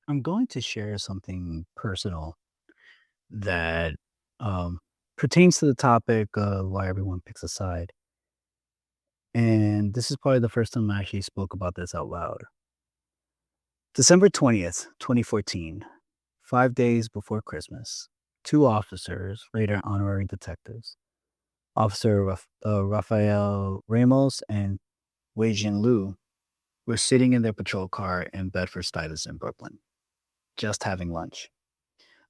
I'm going to share something personal that um, pertains to the topic of why everyone picks a side. And this is probably the first time I actually spoke about this out loud. December 20th, 2014, 5 days before Christmas, two officers, later honorary detectives, Officer Rafael Ramos and Wei Jin Lu, were sitting in their patrol car in Bedford Stuyvesant, Brooklyn, just having lunch.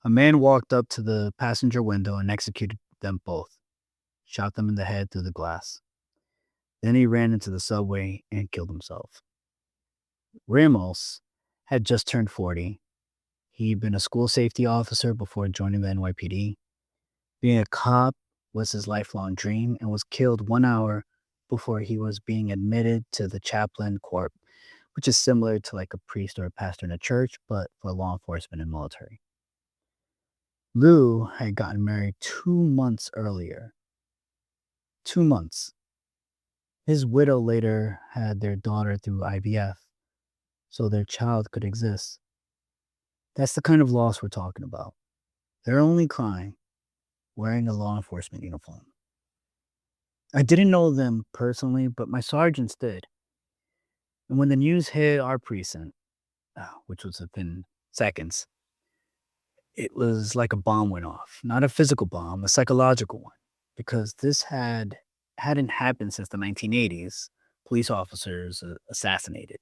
A man walked up to the passenger window and executed them both, shot them in the head through the glass. Then he ran into the subway and killed himself. Ramos had just turned 40. He'd been a school safety officer before joining the NYPD. Being a cop was his lifelong dream and was killed 1 hour before he was being admitted to the chaplain corps, which is similar to like a priest or a pastor in a church, but for law enforcement and military. Lou had gotten married 2 months earlier. 2 months. His widow later had their daughter through IVF, so their child could exist. That's the kind of loss we're talking about. Their only crime, wearing a law enforcement uniform. I didn't know them personally, but my sergeants did. And when the news hit our precinct, which was within seconds, it was like a bomb went off. Not a physical bomb, a psychological one. Because this hadn't happened since the 1980s. Police officers assassinated.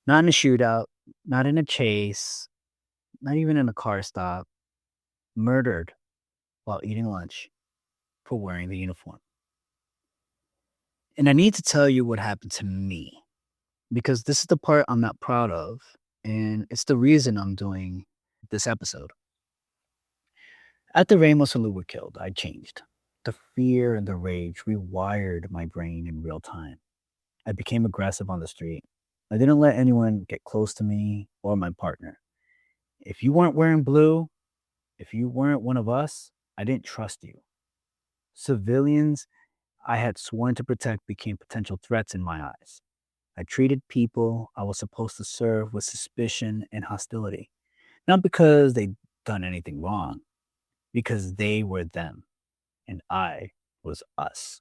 Not in a shootout, not in a chase, not even in a car stop. Murdered while eating lunch for wearing the uniform. And I need to tell you what happened to me because this is the part I'm not proud of. And it's the reason I'm doing this episode. After Ramos and Lou were killed, I changed. The fear and the rage rewired my brain in real time. I became aggressive on the street. I didn't let anyone get close to me or my partner. If you weren't wearing blue, if you weren't one of us, I didn't trust you. Civilians I had sworn to protect became potential threats in my eyes. I treated people I was supposed to serve with suspicion and hostility, not because they'd done anything wrong, because they were them and I was us.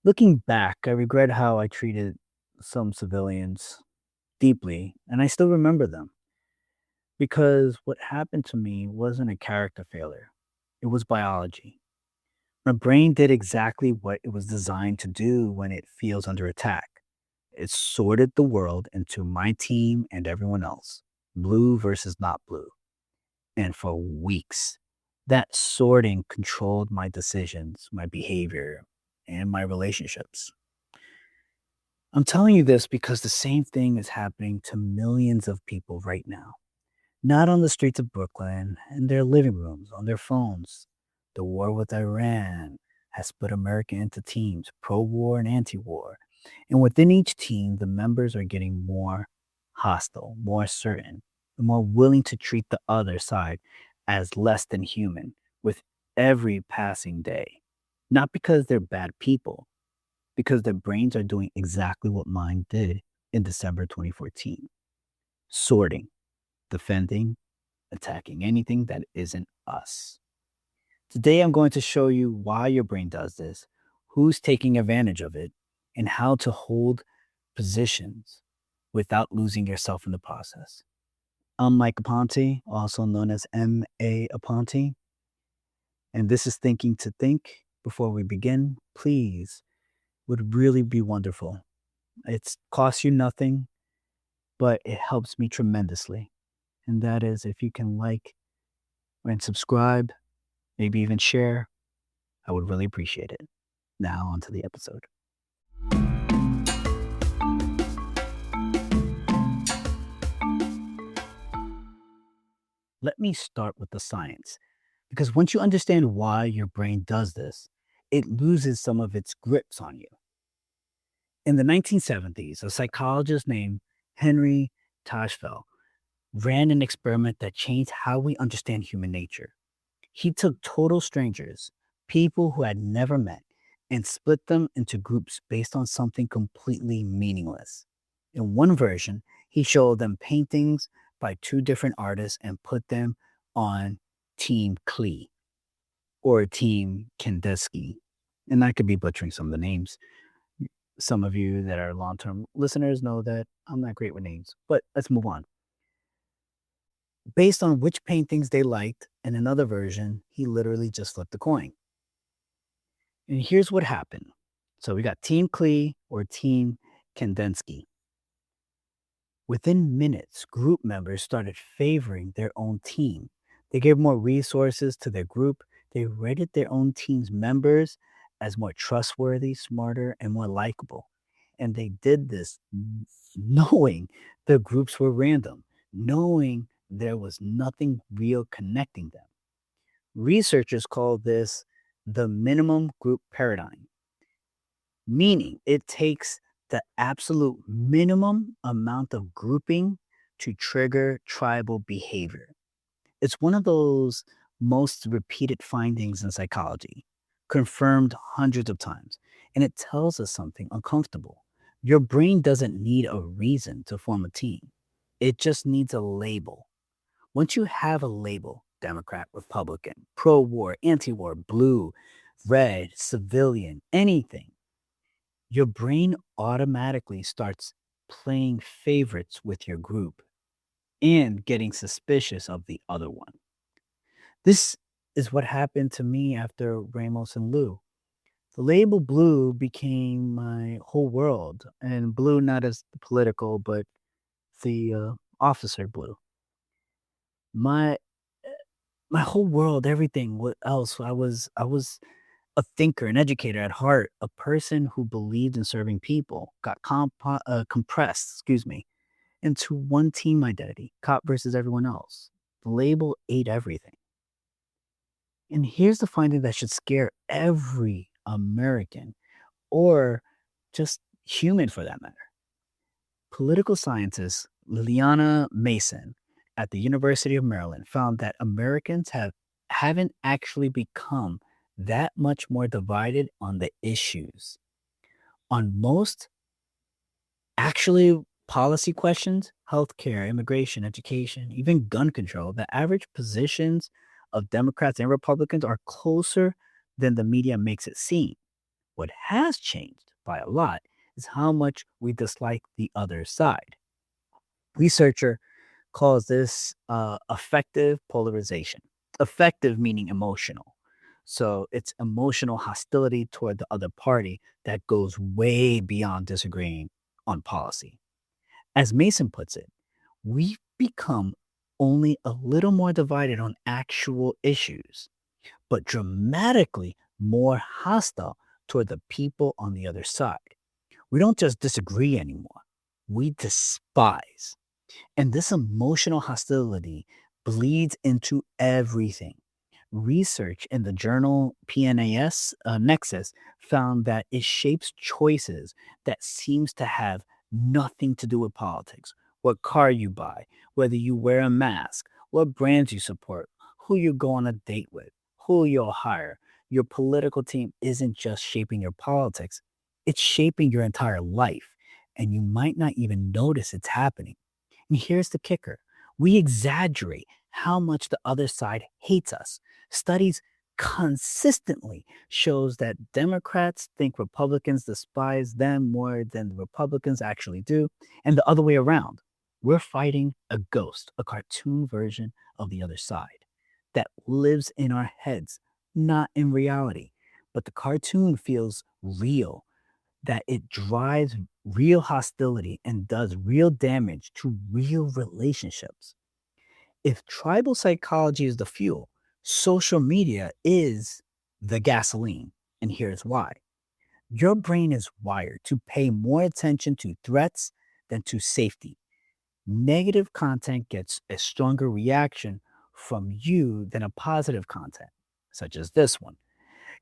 Looking back, I regret how I treated some civilians deeply, and I still remember them because what happened to me wasn't a character failure, it was biology. My brain did exactly what it was designed to do when it feels under attack. It sorted the world into my team and everyone else, blue versus not blue. And for weeks, that sorting controlled my decisions, my behavior, and my relationships. I'm telling you this because the same thing is happening to millions of people right now. Not on the streets of Brooklyn, in their living rooms, on their phones. The war with Iran has split America into teams, pro war and anti war. And within each team, the members are getting more hostile, more certain, and more willing to treat the other side as less than human with every passing day. Not because they're bad people, because their brains are doing exactly what mine did in December 2014, sorting, defending, attacking anything that isn't us. Today, I'm going to show you why your brain does this, who's taking advantage of it, and how to hold positions without losing yourself in the process. I'm Mike Aponte, also known as M.A. Aponte, and this is Thinking to Think. Before we begin, please, would really be wonderful. It costs you nothing, but it helps me tremendously. And that is if you can like and subscribe, maybe even share, I would really appreciate it. Now, onto the episode. Let me start with the science, because once you understand why your brain does this, it loses some of its grips on you. In the 1970s, a psychologist named Henry Tajfel ran an experiment that changed how we understand human nature. He took total strangers, people who had never met, and split them into groups based on something completely meaningless. In one version, he showed them paintings by two different artists and put them on Team Klee or Team Kandinsky. And I could be butchering some of the names. Some of you that are long term listeners know that I'm not great with names, but let's move on. Based on which paintings they liked, in another version, he literally just flipped the coin. And here's what happened. So we got Team Klee or Team Kandinsky. Within minutes, group members started favoring their own team. They gave more resources to their group. They rated their own team's members as more trustworthy, smarter, and more likable. And they did this knowing the groups were random, knowing there was nothing real connecting them. Researchers call this the minimum group paradigm, meaning it takes the absolute minimum amount of grouping to trigger tribal behavior. It's one of those most repeated findings in psychology, confirmed hundreds of times, and it tells us something uncomfortable. Your brain doesn't need a reason to form a team, it just needs a label. Once you have a label, Democrat, Republican, pro war, anti war, blue, red, civilian, anything, your brain automatically starts playing favorites with your group and getting suspicious of the other one. This is what happened to me after Ramos and Lou. The label blue became my whole world, and blue not as the political, but the officer blue. My my whole world, everything else. I was a thinker, an educator at heart, a person who believed in serving people, got compressed, excuse me, into one team identity, cop versus everyone else. The label ate everything. And here's the finding that should scare every American or just human for that matter. Political scientist Liliana Mason at the University of Maryland found that Americans haven't actually become that much more divided on the issues. On most actually policy questions, healthcare, immigration, education, even gun control, the average positions of Democrats and Republicans are closer than the media makes it seem. What has changed by a lot is how much we dislike the other side. Researcher calls this affective polarization. Affective meaning emotional. So it's emotional hostility toward the other party that goes way beyond disagreeing on policy. As Mason puts it, we've become only a little more divided on actual issues, but dramatically more hostile toward the people on the other side. We don't just disagree anymore, we despise. And this emotional hostility bleeds into everything. Research in the journal PNAS Nexus found that it shapes choices that seems to have nothing to do with politics. What car you buy, whether you wear a mask, what brands you support, who you go on a date with, who you'll hire. Your political team isn't just shaping your politics, it's shaping your entire life. And you might not even notice it's happening. And here's the kicker, we exaggerate how much the other side hates us. Studies consistently shows that Democrats think Republicans despise them more than the Republicans actually do, and the other way around. We're fighting a ghost, a cartoon version of the other side that lives in our heads, not in reality. But the cartoon feels real, that it drives real hostility and does real damage to real relationships. If tribal psychology is the fuel, social media is the gasoline. And here's why. Your brain is wired to pay more attention to threats than to safety. Negative content gets a stronger reaction from you than a positive content, such as this one.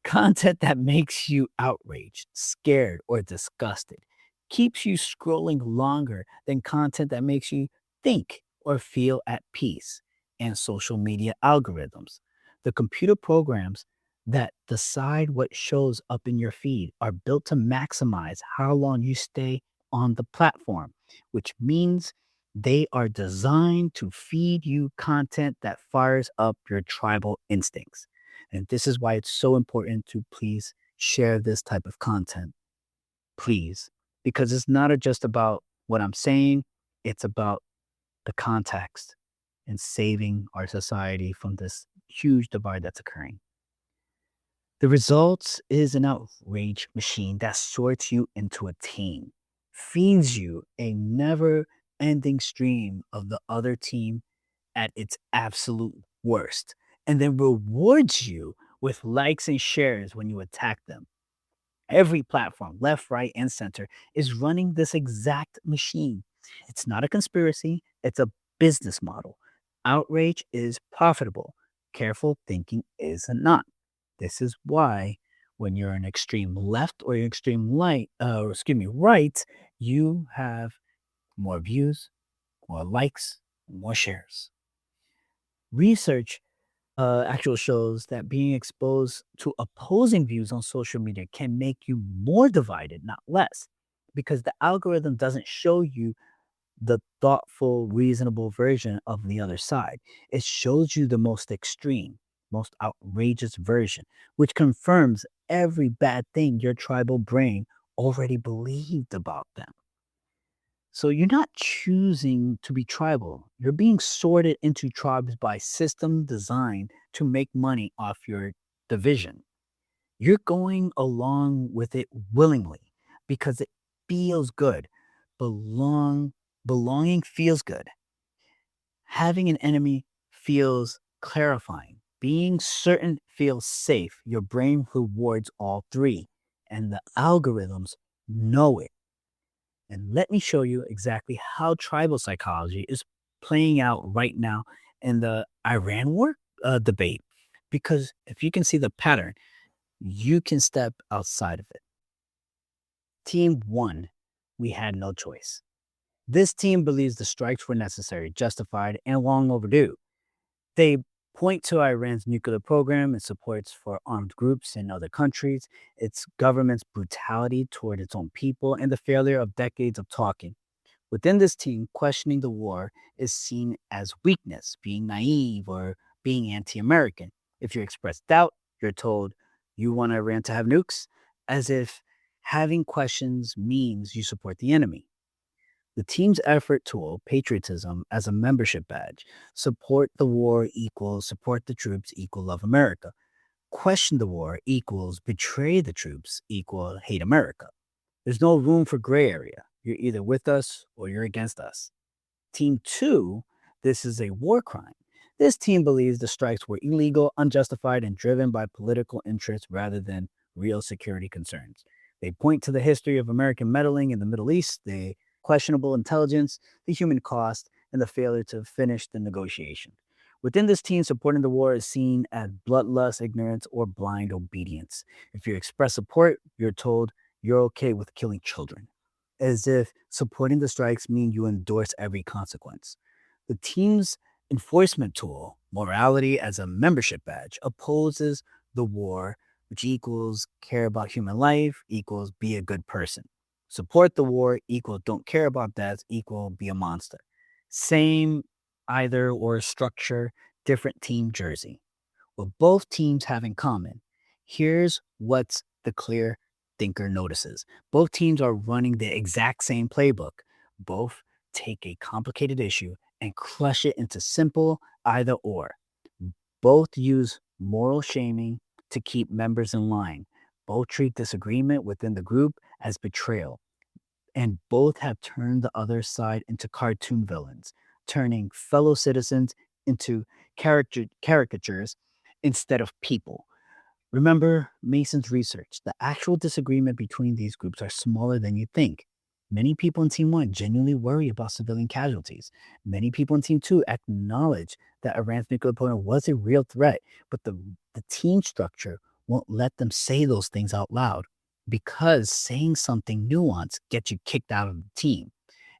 Content that makes you outraged, scared, or disgusted keeps you scrolling longer than content that makes you think or feel at peace. And social media algorithms, the computer programs that decide what shows up in your feed, are built to maximize how long you stay on the platform, which means They are designed to feed you content that fires up your tribal instincts. And this is why it's so important to please share this type of content. Please. Because it's not just about what I'm saying, it's about the context and saving our society from this huge divide that's occurring. The result is an outrage machine that sorts you into a team, feeds you a never ending stream of the other team at its absolute worst, and then rewards you with likes and shares when you attack them. Every platform, left, right, and center, is running this exact machine. It's not a conspiracy, it's a business model. Outrage is profitable. Careful thinking is not. This is why when you're an extreme left or an extreme right, you have more views, more likes, more shares. Research actual shows that being exposed to opposing views on social media can make you more divided, not less, because the algorithm doesn't show you the thoughtful, reasonable version of the other side. It shows you the most extreme, most outrageous version, which confirms every bad thing your tribal brain already believed about them. So you're not choosing to be tribal. You're being sorted into tribes by system designed to make money off your division. You're going along with it willingly because it feels good. Belong Belonging feels good. Having an enemy feels clarifying. Being certain feels safe. Your brain rewards all three, and the algorithms know it. And let me show you exactly how tribal psychology is playing out right now in the Iran war debate. Because if you can see the pattern, you can step outside of it. Team one, we had no choice. This team believes the strikes were necessary, justified, and long overdue. They point to Iran's nuclear program, its supports for armed groups in other countries, its government's brutality toward its own people, and the failure of decades of talking. Within this team, questioning the war is seen as weakness, being naive, or being anti American. If you express doubt, you're told you want Iran to have nukes, as if having questions means you support the enemy. The team's effort tool, patriotism, as a membership badge. Support the war equals support the troops equal love America. Question the war equals betray the troops equal hate America. There's no room for gray area. You're either with us or you're against us. Team two, this is a war crime. This team believes the strikes were illegal, unjustified, and driven by political interests rather than real security concerns. They point to the history of American meddling in the Middle East, the questionable intelligence, the human cost, and the failure to finish the negotiation. Within this team, supporting the war is seen as bloodlust, ignorance, or blind obedience. If you express support, you're told you're okay with killing children, as if supporting the strikes mean you endorse every consequence. The team's enforcement tool, morality as a membership badge, opposes the war, which equals care about human life, equals be a good person. Support the war equals don't care about death, equal be a monster. Same either or structure, different team jersey. What both teams have in common, here's what's the clear thinker notices. Both teams are running the exact same playbook. Both take a complicated issue and crush it into simple either or. Both use moral shaming to keep members in line. Both treat disagreement within the group as betrayal. And both have turned the other side into cartoon villains, turning fellow citizens into caricatures instead of people. Remember Mason's research. The actual disagreement between these groups are smaller than you think. Many people in Team 1 genuinely worry about civilian casualties. Many people in Team 2 acknowledge that Iran's nuclear program was a real threat, but the team structure won't let them say those things out loud because saying something nuanced gets you kicked out of the team.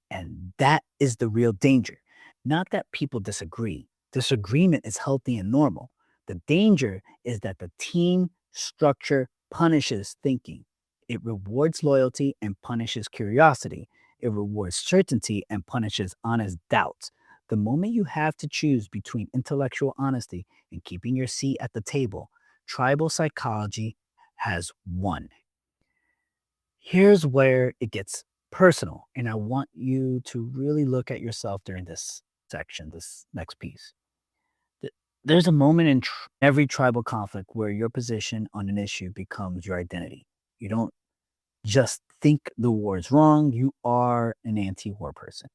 And that is the real danger. Not that people disagree. Disagreement is healthy and normal. The danger is that the team structure punishes thinking. It rewards loyalty and punishes curiosity. It rewards certainty and punishes honest doubts. The moment you have to choose between intellectual honesty and keeping your seat at the table, tribal psychology has won. Here's where it gets personal, and I want you to really look at yourself during this section, this next piece. Th- There's a moment in every tribal conflict where your position on an issue becomes your identity. You don't just think the war is wrong, you are an anti war person.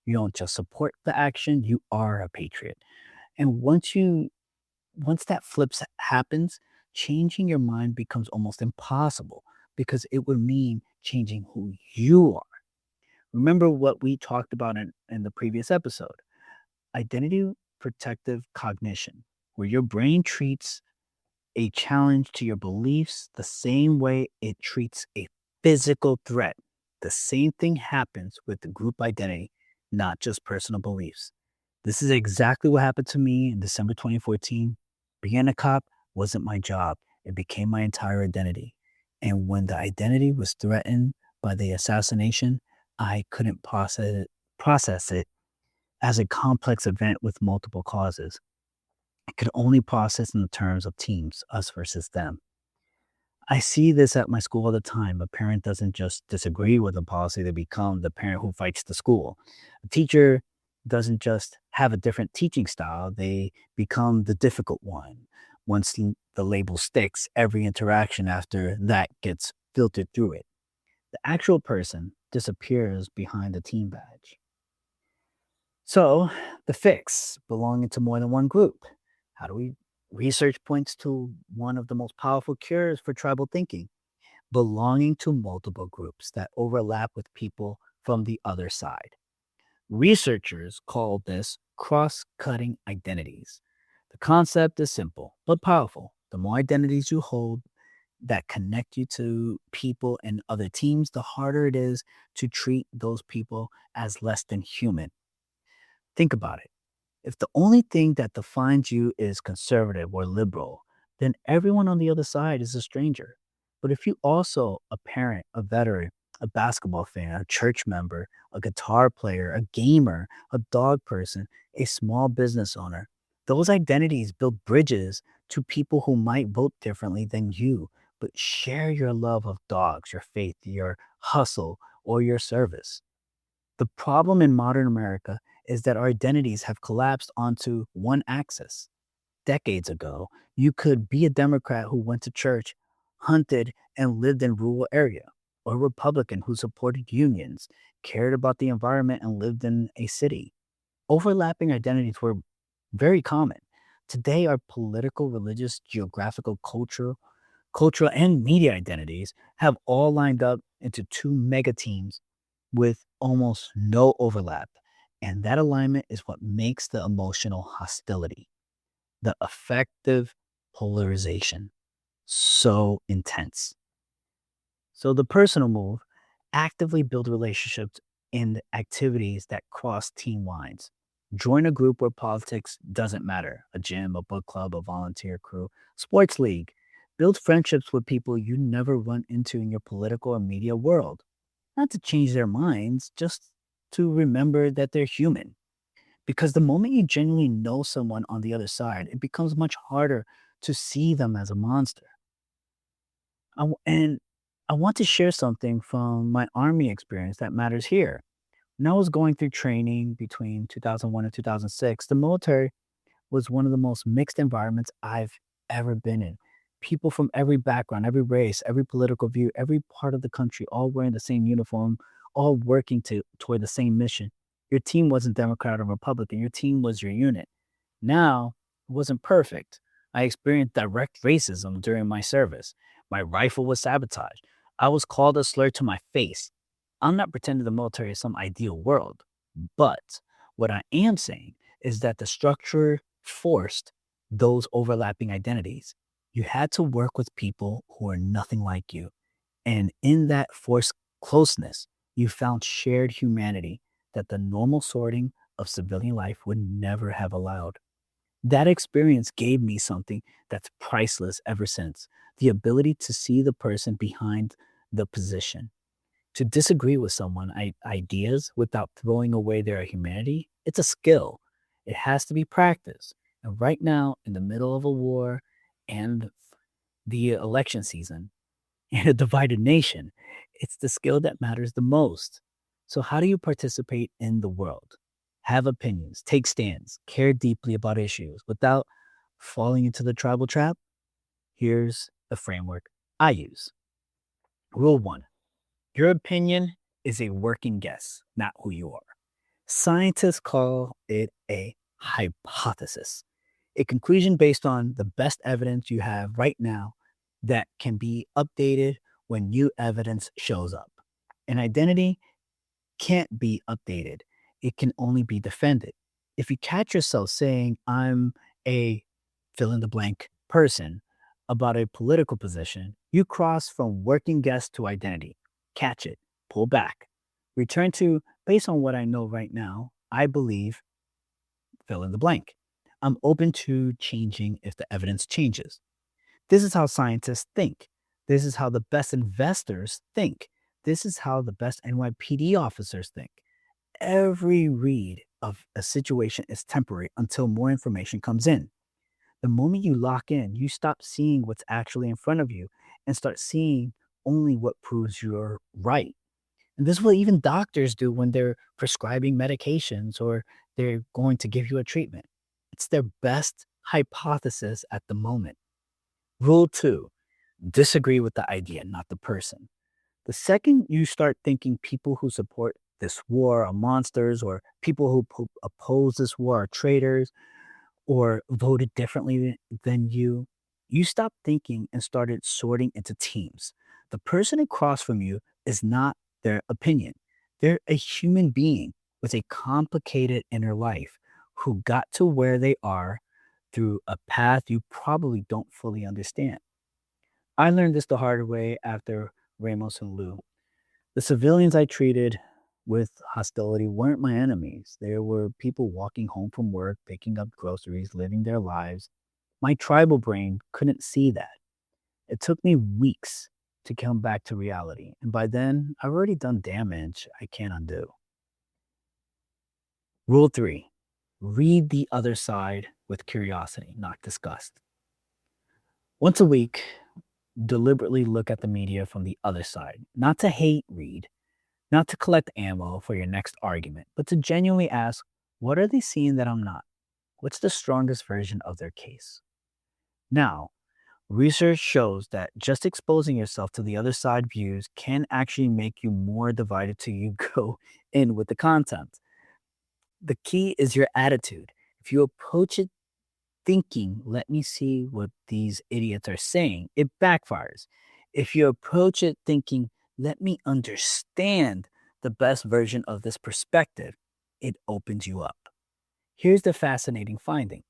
You don't just support the action, you are a patriot. And once that happens, changing your mind becomes almost impossible because it would mean changing who you are. Remember what we talked about in the previous episode, identity protective cognition, where your brain treats a challenge to your beliefs the same way it treats a physical threat. The same thing happens with the group identity, not just personal beliefs. This is exactly what happened to me in December 2014. Being a cop wasn't my job, it became my entire identity. And when the identity was threatened by the assassination, I couldn't process it as a complex event with multiple causes. I could only process in the terms of teams, us versus them. I see this at my school all the time. A parent doesn't just disagree with a policy, they become the parent who fights the school. A teacher doesn't just have a different teaching style, they become the difficult one. Once the label sticks, every interaction after that gets filtered through it. The actual person disappears behind the team badge. So, the fix belonging to more than one group. How do we? Research points to one of the most powerful cures for tribal thinking, belonging to multiple groups that overlap with people from the other side. Researchers call this cross cutting identities. The concept is simple but powerful. The more identities you hold that connect you to people and other teams, the harder it is to treat those people as less than human. Think about it. If the only thing that defines you is conservative or liberal, then everyone on the other side is a stranger. But if you also a parent, a veteran, a basketball fan, a church member, a guitar player, a gamer, a dog person, a small business owner, those identities build bridges to people who might vote differently than you, but share your love of dogs, your faith, your hustle, or your service. The problem in modern America is that our identities have collapsed onto one axis. Decades ago, you could be a Democrat who went to church, hunted, and lived in rural area, or a Republican who supported unions, cared about the environment, and lived in a city. Overlapping identities were very common. Today, our political, religious, geographical, cultural, and media identities have all lined up into two mega teams with almost no overlap. And that alignment is what makes the emotional hostility, the affective polarization, so intense. So, the personal move, actively build relationships in activities that cross team lines. Join a group where politics doesn't matter, a gym, a book club, a volunteer crew, sports league. Build friendships with people you never run into in your political or media world. Not to change their minds, just to remember that they're human. Because the moment you genuinely know someone on the other side, it becomes much harder to see them as a monster. And I want to share something from my army experience that matters here. When I was going through training between 2001 and 2006, the military was one of the most mixed environments I've ever been in. People from every background, every race, every political view, every part of the country, all wearing the same uniform, all working toward the same mission. Your team wasn't Democrat or Republican, your team was your unit. Now, it wasn't perfect. I experienced direct racism during my service. My rifle was sabotaged. I was called a slur to my face. I'm not pretending the military is some ideal world, but what I am saying is that the structure forced those overlapping identities. You had to work with people who are nothing like you. And in that forced closeness, you found shared humanity that the normal sorting of civilian life would never have allowed. That experience gave me something that's priceless ever since, the ability to see the person behind the position. To disagree with someone ideas without throwing away their humanity, it's a skill. It has to be practiced. And right now, in the middle of a war and the election season and a divided nation, it's the skill that matters the most. So, how do you participate in the world? Have opinions, take stands, care deeply about issues without falling into the tribal trap? Here's the framework I use. Rule one: your opinion is a working guess, not who you are. Scientists call it a hypothesis, a conclusion based on the best evidence you have right now that can be updated when new evidence shows up. An identity can't be updated, it can only be defended. If you catch yourself saying, I'm a fill in the blank person about a political position, you cross from working guess to identity. Catch it, pull back, return to, based on what I know right now, I believe fill in the blank. I'm open to changing if the evidence changes. This is how scientists think. This is how the best investors think. This is how the best NYPD officers think. Every read of a situation is temporary until more information comes in. The moment you lock in, you stop seeing what's actually in front of you and start seeing only what proves you're right. And this is what even doctors do when they're prescribing medications or they're going to give you a treatment. It's their best hypothesis at the moment. Rule two: disagree with the idea, not the person. The second you start thinking people who support this war are monsters, or people who oppose this war are traitors, or voted differently than you stopped thinking and started sorting into teams. The person across from you is not their opinion. They're a human being with a complicated inner life who got to where they are through a path you probably don't fully understand. I learned this the hard way after Ramos and Lou. The civilians I treated with hostility weren't my enemies. They were people walking home from work, picking up groceries, living their lives. My tribal brain couldn't see that. It took me weeks to come back to reality. And by then, I've already done damage I can't undo. Rule three: read the other side with curiosity, not disgust. Once a week, deliberately look at the media from the other side, not to hate read, not to collect ammo for your next argument, but to genuinely ask, what are they seeing that I'm not? What's the strongest version of their case? Now, research shows that just exposing yourself to the other side views can actually make you more divided till you go in with the content. The key is your attitude. If you approach it thinking, let me see what these idiots are saying, it backfires. If you approach it thinking, let me understand the best version of this perspective, it opens you up. Here's the fascinating finding: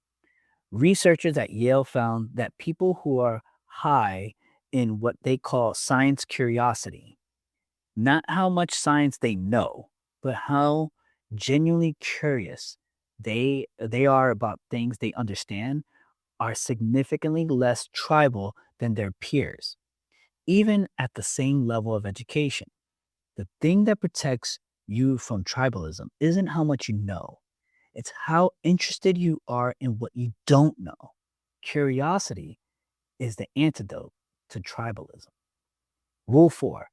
researchers at Yale found that people who are high in what they call science curiosity, not how much science they know, but how genuinely curious they are about things they understand, are significantly less tribal than their peers, even at the same level of education. The thing that protects you from tribalism isn't how much you know, it's how interested you are in what you don't know. Curiosity is the antidote to tribalism. Rule four: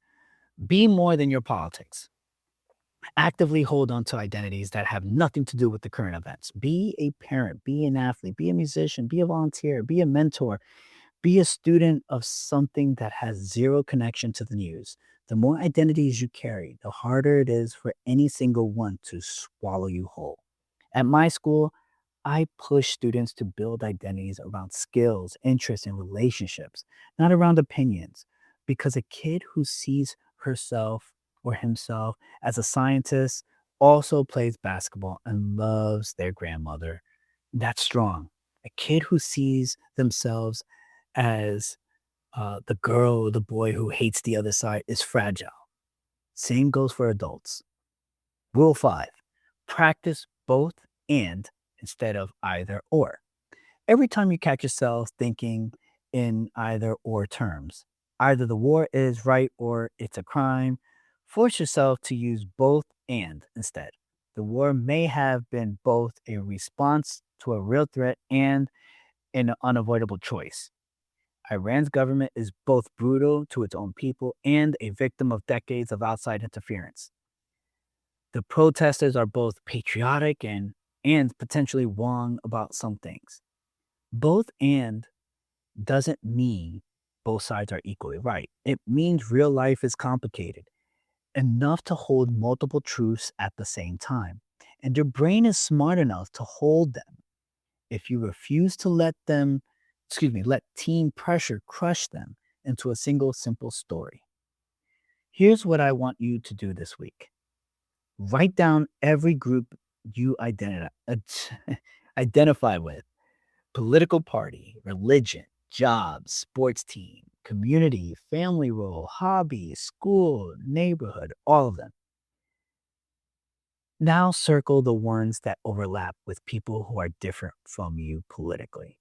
be more than your politics. Actively hold on to identities that have nothing to do with the current events. Be a parent, be an athlete, be a musician, be a volunteer, be a mentor, be a student of something that has zero connection to the news. The more identities you carry, the harder it is for any single one to swallow you whole. At my school, I push students to build identities around skills, interests, and relationships, not around opinions. Because a kid who sees herself or himself as a scientist also plays basketball and loves their grandmother. That's strong. A kid who sees themselves as the girl or the boy who hates the other side is fragile. Same goes for adults. Rule five: practice both and instead of either or. Every time you catch yourself thinking in either or terms, either the war is right or it's a crime, Force yourself to use both and instead. The war may have been both a response to a real threat and an unavoidable choice. Iran's government is both brutal to its own people and a victim of decades of outside interference. The protesters are both patriotic and potentially wrong about some things. Both and doesn't mean both sides are equally right. It means real life is complicated enough to hold multiple truths at the same time. And your brain is smart enough to hold them. If you refuse to let team pressure crush them into a single simple story. Here's what I want you to do this week. Write down every group you identify with: political party, religion, job, sports team, community, family role, hobby, school, neighborhood, all of them. Now circle the ones that overlap with people who are different from you politically.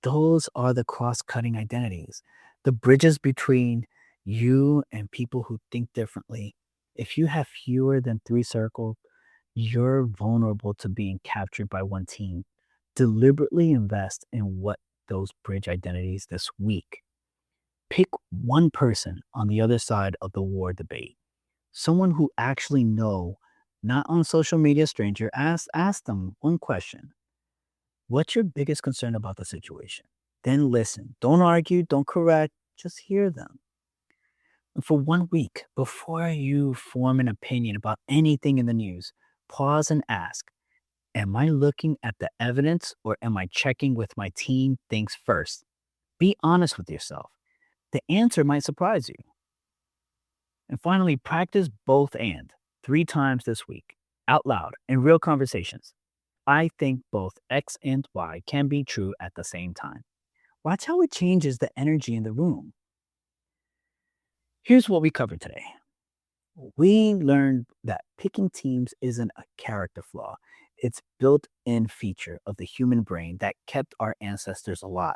Those are the cross cutting identities, the bridges between you and people who think differently. If you have fewer than three circles, you're vulnerable to being captured by one team. Deliberately invest in what those bridge identities this week. Pick one person on the other side of the war debate, someone who actually know, not on social media stranger. Ask them one question: what's your biggest concern about the situation? Then listen. Don't argue, don't correct, just hear them. And for one week, before you form an opinion about anything in the news, pause and ask, am I looking at the evidence or am I checking with my team things first? Be honest with yourself. The answer might surprise you. And finally, practice both and 3 times this week, out loud, in real conversations. I think both X and Y can be true at the same time. Watch how it changes the energy in the room. Here's what we covered today. We learned that picking teams isn't a character flaw. It's built-in feature of the human brain that kept our ancestors alive.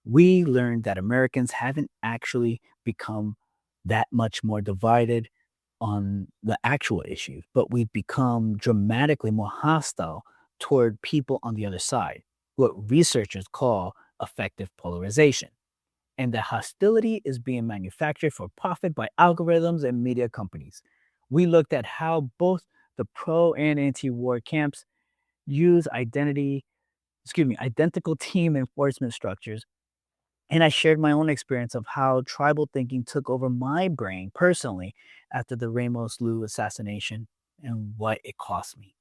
We learned that Americans haven't actually become that much more divided on the actual issues, but we've become dramatically more hostile toward people on the other side, what researchers call affective polarization. And the hostility is being manufactured for profit by algorithms and media companies. We looked at how both the pro and anti-war camps use identical team enforcement structures. And I shared my own experience of how tribal thinking took over my brain personally after the Ramos Liu assassination and what it cost me.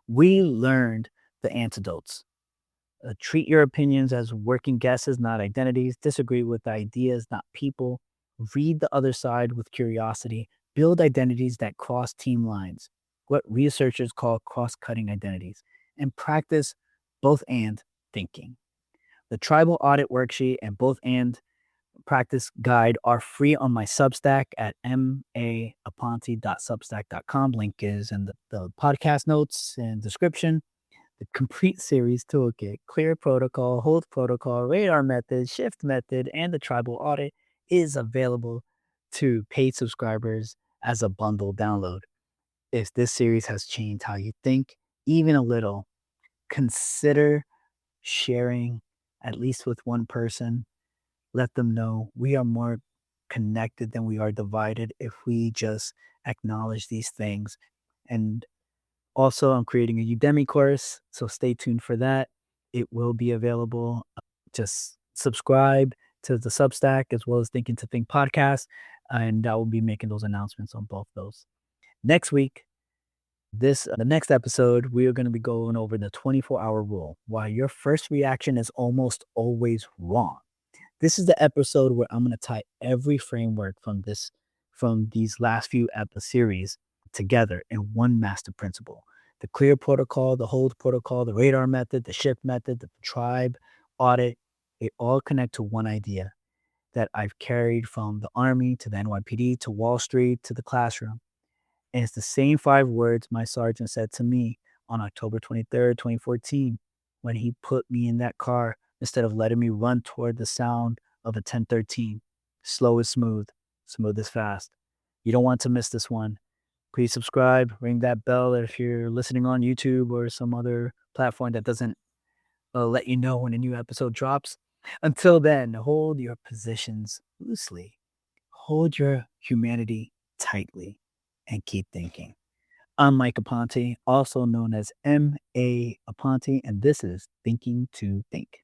We learned the antidotes. Treat your opinions as working guesses, not identities. Disagree with ideas, not people. Read the other side with curiosity. Build identities that cross team lines, what researchers call cross cutting identities, and practice both and thinking. The tribal audit worksheet and both and practice guide are free on my Substack at maaponte.substack.com. Link is in the podcast notes and description. The complete series toolkit, clear protocol, hold protocol, radar method, shift method, and the tribal audit is available to paid subscribers as a bundle download. If this series has changed how you think, even a little, consider sharing at least with one person. Let them know we are more connected than we are divided if we just acknowledge these things. And also, I'm creating a Udemy course, so stay tuned for that. It will be available. Just subscribe to the Substack as well as Thinking to Think podcast, and I will be making those announcements on both those. Next week, the next episode, we are going to be going over the 24-hour rule, why your first reaction is almost always wrong. This is the episode where I'm going to tie every framework from these last few series together in one master principle. The clear protocol, the hold protocol, the radar method, the shift method, the tribe audit, they all connect to one idea that I've carried from the Army to the NYPD to Wall Street to the classroom. And it's the same 5 words my sergeant said to me on October 23rd, 2014, when he put me in that car instead of letting me run toward the sound of a 1013. Slow is smooth, smooth is fast. You don't want to miss this one. Please subscribe, ring that bell if you're listening on YouTube or some other platform that doesn't let you know when a new episode drops. Until then, hold your positions loosely, hold your humanity tightly, and keep thinking. I'm Mike Aponte, also known as M.A. Aponte, and this is Thinking to Think.